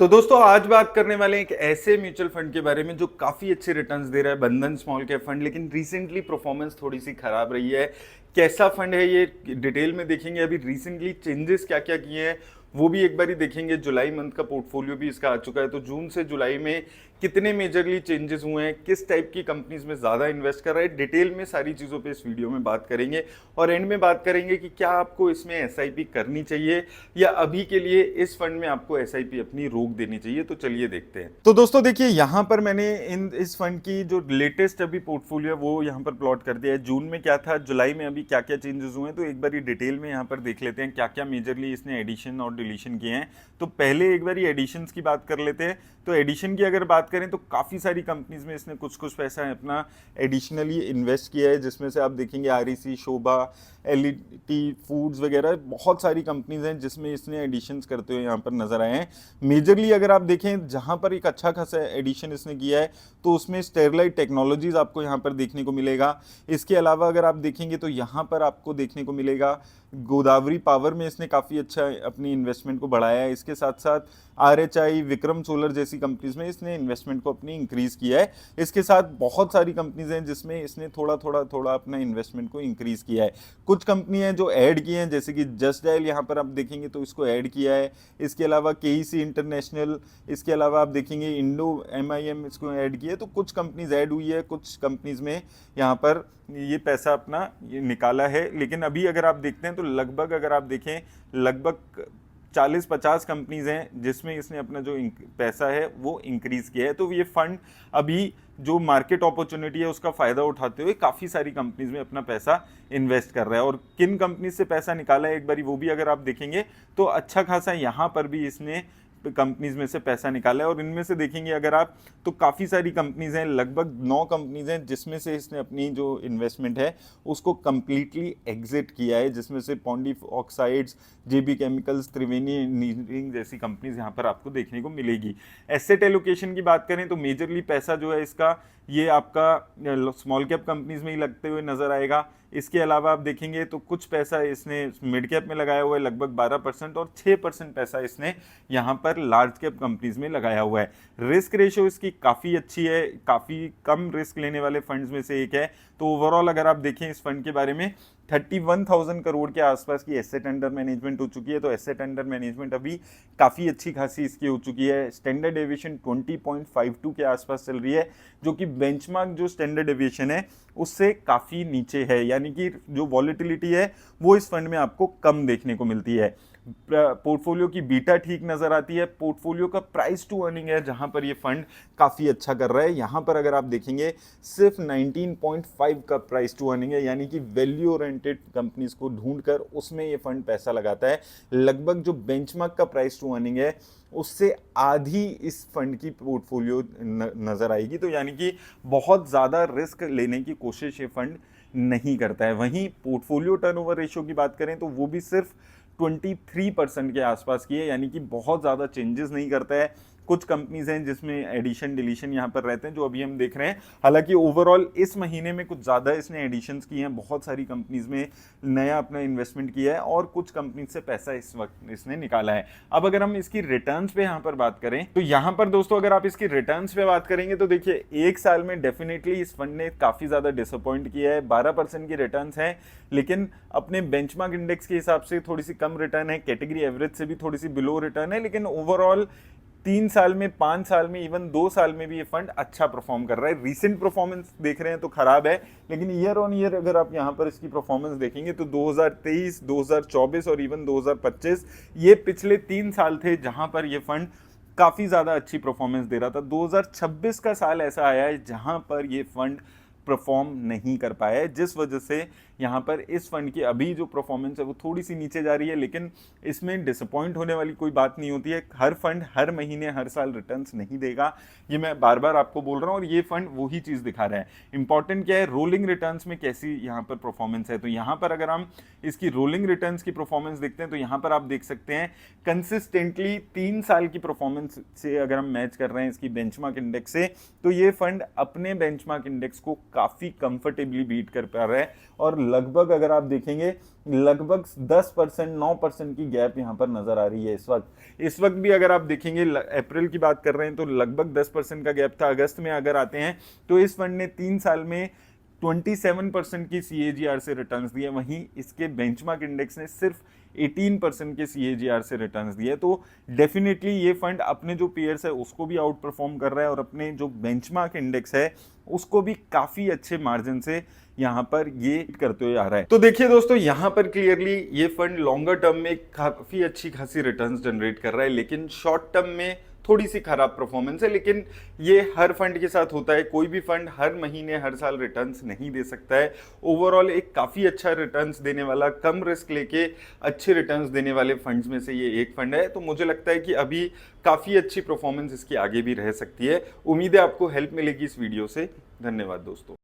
तो दोस्तों आज बात करने वाले हैं एक ऐसे म्यूचुअल फंड के बारे में जो काफी अच्छे रिटर्न्स दे रहा है, बंधन स्मॉल कैप फंड। लेकिन रिसेंटली परफॉर्मेंस थोड़ी सी खराब रही है। कैसा फंड है ये डिटेल में देखेंगे। अभी रिसेंटली चेंजेस क्या क्या किए हैं वो भी एक बार ही देखेंगे। जुलाई मंथ का पोर्टफोलियो भी इसका आ चुका है, तो जून से जुलाई में कितने मेजरली चेंजेस हुए हैं, किस टाइप की कंपनीज में ज़्यादा इन्वेस्ट कर रहा है, डिटेल में सारी चीज़ों पे इस वीडियो में बात करेंगे। और एंड में बात करेंगे कि क्या आपको इसमें एसआईपी करनी चाहिए या अभी के लिए इस फंड में आपको एसआईपी अपनी रोक देनी चाहिए। तो चलिए देखते हैं। तो दोस्तों देखिए, यहाँ पर मैंने इस फंड की जो लेटेस्ट अभी पोर्टफोलियो है वो यहाँ पर प्लॉट कर दिया है। जून में क्या था, जुलाई में अभी क्या क्या चेंजेस हुए हैं, तो एक बार ये डिटेल में यहाँ पर देख लेते हैं क्या क्या मेजरली इसने एडिशन और डिलीशन किए हैं। तो पहले एक बार ये एडिशंस की बात कर लेते हैं। तो एडिशन की अगर बात करें तो काफ़ी सारी कंपनीज में इसने कुछ कुछ पैसा अपना एडिशनली इन्वेस्ट किया है, जिसमें से आप देखेंगे आरईसी, शोभा, एलईटी फूड्स वगैरह बहुत सारी कंपनीज हैं जिसमें इसने एडिशंस करते हुए यहाँ पर नजर आए हैं। मेजरली अगर आप देखें जहाँ पर एक अच्छा खासा एडिशन इसने किया है तो उसमें स्टेरलाइट टेक्नोलॉजीज आपको यहाँ पर देखने को मिलेगा। इसके अलावा अगर आप देखेंगे तो यहाँ पर आपको देखने को मिलेगा गोदावरी पावर में इसने काफ़ी अच्छा अपनी इन्वेस्टमेंट को बढ़ाया है। इसके साथ साथ आरएचआई, विक्रम सोलर जैसी कंपनीज में इसने इन्वेस्टमेंट को अपनी इंक्रीज किया है। इसके साथ बहुत सारी कंपनीज हैं जिसमें इसने थोड़ा थोड़ा थोड़ा अपना इन्वेस्टमेंट को इंक्रीज किया है। कुछ कंपनी हैं जो ऐड किए हैं, जैसे कि जस्ट डायल यहाँ पर आप देखेंगे तो इसको ऐड किया है। इसके अलावा केईसी इंटरनेशनल, इसके अलावा आप देखेंगे इंडो एमआईएम इसको ऐड किया है। तो कुछ कंपनीज ऐड हुई है, कुछ कंपनीज में यहाँ पर ये पैसा अपना ये निकाला है। लेकिन अभी अगर आप देखते हैं तो लगभग अगर आप देखें लगभग 40-50 कंपनीज हैं जिसमें इसने अपना जो पैसा है वो इंक्रीज किया है। तो ये फंड अभी जो मार्केट अपॉर्चुनिटी है उसका फायदा उठाते हुए काफ़ी सारी कंपनीज में अपना पैसा इन्वेस्ट कर रहा है। और किन कंपनीज से पैसा निकाला है एक बारी वो भी अगर आप देखेंगे तो अच्छा खासा यहाँ पर भी इसने कंपनीज में से पैसा निकाला है। और इनमें से देखेंगे अगर आप तो काफ़ी सारी कंपनीज हैं, लगभग 9 कंपनीज हैं जिसमें से इसने अपनी जो इन्वेस्टमेंट है उसको कंप्लीटली एग्जिट किया है, जिसमें से पॉन्डी ऑक्साइड्स, जेबी केमिकल्स, त्रिवेणी इंजीनियरिंग जैसी कंपनीज यहाँ पर आपको देखने को मिलेगी। एसेट एलोकेशन की बात करें तो मेजरली पैसा जो है इसका ये आपका स्मॉल कैप कंपनीज में ही लगते हुए नजर आएगा। इसके अलावा आप देखेंगे तो कुछ पैसा इसने मिड कैप में लगाया हुआ है लगभग 12%, और 6% पैसा इसने यहाँ पर लार्ज कैप कंपनीज में लगाया हुआ है। रिस्क रेशियो इसकी काफ़ी अच्छी है, काफ़ी कम रिस्क लेने वाले फंड्स में से एक है। तो ओवरऑल अगर आप देखें इस फंड के बारे में 31,000 करोड़ के आसपास की एसेट अंडर मैनेजमेंट हो चुकी है। तो एसेट अंडर मैनेजमेंट अभी काफ़ी अच्छी खासी इसकी हो चुकी है। स्टैंडर्ड डेविएशन 20.52 के आसपास चल रही है, जो कि बेंचमार्क जो स्टैंडर्ड डेविएशन है उससे काफ़ी नीचे है। यानी कि जो वॉलेटिलिटी है वो इस फंड में आपको कम देखने को मिलती है। पोर्टफोलियो की बीटा ठीक नजर आती है। पोर्टफोलियो का प्राइस टू अर्निंग है जहां पर ये फंड काफ़ी अच्छा कर रहा है। यहां पर अगर आप देखेंगे सिर्फ 19.5 का प्राइस टू अर्निंग है, यानी कि वैल्यू ओरिएंटेड कंपनीज को ढूंढकर उसमें ये फंड पैसा लगाता है। लगभग जो बेंचमार्क का प्राइस टू अर्निंग है उससे आधी इस फंड की पोर्टफोलियो नजर आएगी। तो यानी कि बहुत ज़्यादा रिस्क लेने की कोशिश ये फंड नहीं करता है। वहीं पोर्टफोलियो टर्नओवर रेशियो की बात करें तो वो भी सिर्फ 23% के आसपास की है, यानी कि बहुत ज़्यादा चेंजेस नहीं करता है। कुछ कंपनीज हैं जिसमें एडिशन डिलीशन यहाँ पर रहते हैं जो अभी हम देख रहे हैं। हालांकि ओवरऑल इस महीने में कुछ ज़्यादा इसने एडिशंस की हैं, बहुत सारी कंपनीज में नया अपना इन्वेस्टमेंट किया है और कुछ कंपनीज से पैसा इस वक्त इसने निकाला है। अब अगर हम इसकी रिटर्न्स पे यहाँ पर बात करें तो यहाँ पर दोस्तों अगर आप इसकी रिटर्न्स पे बात करेंगे तो देखिए एक साल में डेफिनेटली इस फंड ने काफ़ी ज़्यादा डिसअपॉइंट किया है। 12% की रिटर्न्स हैं, लेकिन अपने बेंचमार्क इंडेक्स के हिसाब से थोड़ी सी कम रिटर्न है, कैटेगरी एवरेज से भी थोड़ी सी बिलो रिटर्न है। लेकिन ओवरऑल 3 साल में, 5 साल में, इवन 2 साल में भी ये फंड अच्छा परफॉर्म कर रहा है। रीसेंट परफॉर्मेंस देख रहे हैं तो खराब है, लेकिन ईयर ऑन ईयर अगर आप यहाँ पर इसकी परफॉर्मेंस देखेंगे तो 2023, 2024 और इवन 2025 ये पिछले 3 साल थे जहां पर ये फंड काफ़ी ज़्यादा अच्छी परफॉर्मेंस दे रहा था। 2026 का साल ऐसा आया है जहां पर ये फंड परफॉर्म नहीं कर पाया है, जिस वजह से यहाँ पर इस फंड की अभी जो परफॉर्मेंस है वो थोड़ी सी नीचे जा रही है। लेकिन इसमें डिसअपॉइंट होने वाली कोई बात नहीं होती है। हर फंड हर महीने हर साल रिटर्न्स नहीं देगा, ये मैं बार बार आपको बोल रहा हूँ, और ये फंड वही चीज़ दिखा रहा है। इंपॉर्टेंट क्या है, रोलिंग रिटर्न्स में कैसी यहाँ पर परफॉर्मेंस है। तो यहाँ पर अगर हम इसकी रोलिंग रिटर्न्स की परफॉर्मेंस देखते हैं तो यहाँ पर आप देख सकते हैं कंसिस्टेंटली 3 साल की परफॉर्मेंस से अगर हम मैच कर रहे हैं इसकी बेंचमार्क इंडेक्स से, तो ये फंड अपने बेंचमार्क इंडेक्स को काफ़ी कंफर्टेबली बीट कर पा रहा है और लगभग अगर आप देखेंगे लगभग 10% 9% की गैप यहाँ पर नजर आ रही है इस वक्त भी अगर आप देखेंगे अप्रैल की बात कर रहे हैं तो लगभग 10% का गैप था। अगस्त में अगर आते हैं तो इस फंड ने 3 साल में 27% की CAGR से रिटर्न्स दिए, वहीं इसके बेंचमार्क इंडेक्स ने सिर्फ 18% के CAGR से रिटर्न्स दिए। तो डेफिनेटली ये फंड अपने जो पेयर्स है उसको भी आउट परफॉर्म कर रहा है और अपने जो बेंचमार्क इंडेक्स है उसको भी काफी अच्छे मार्जिन से यहाँ पर ये करते हुए आ रहा है। तो देखिए दोस्तों, यहाँ पर क्लियरली ये फंड लॉन्गर टर्म में काफी अच्छी खासी रिटर्न्स जनरेट कर रहा है, लेकिन शॉर्ट टर्म में थोड़ी सी खराब परफॉर्मेंस है। लेकिन ये हर फंड के साथ होता है, कोई भी फंड हर महीने हर साल रिटर्न्स नहीं दे सकता है। ओवरऑल एक काफी अच्छा रिटर्न्स देने वाला, कम रिस्क लेके अच्छे रिटर्न्स देने वाले फंड्स में से ये एक फंड है। तो मुझे लगता है कि अभी काफी अच्छी परफॉर्मेंस इसकी आगे भी रह सकती है। उम्मीद है आपको हेल्प मिलेगी इस वीडियो से। धन्यवाद दोस्तों।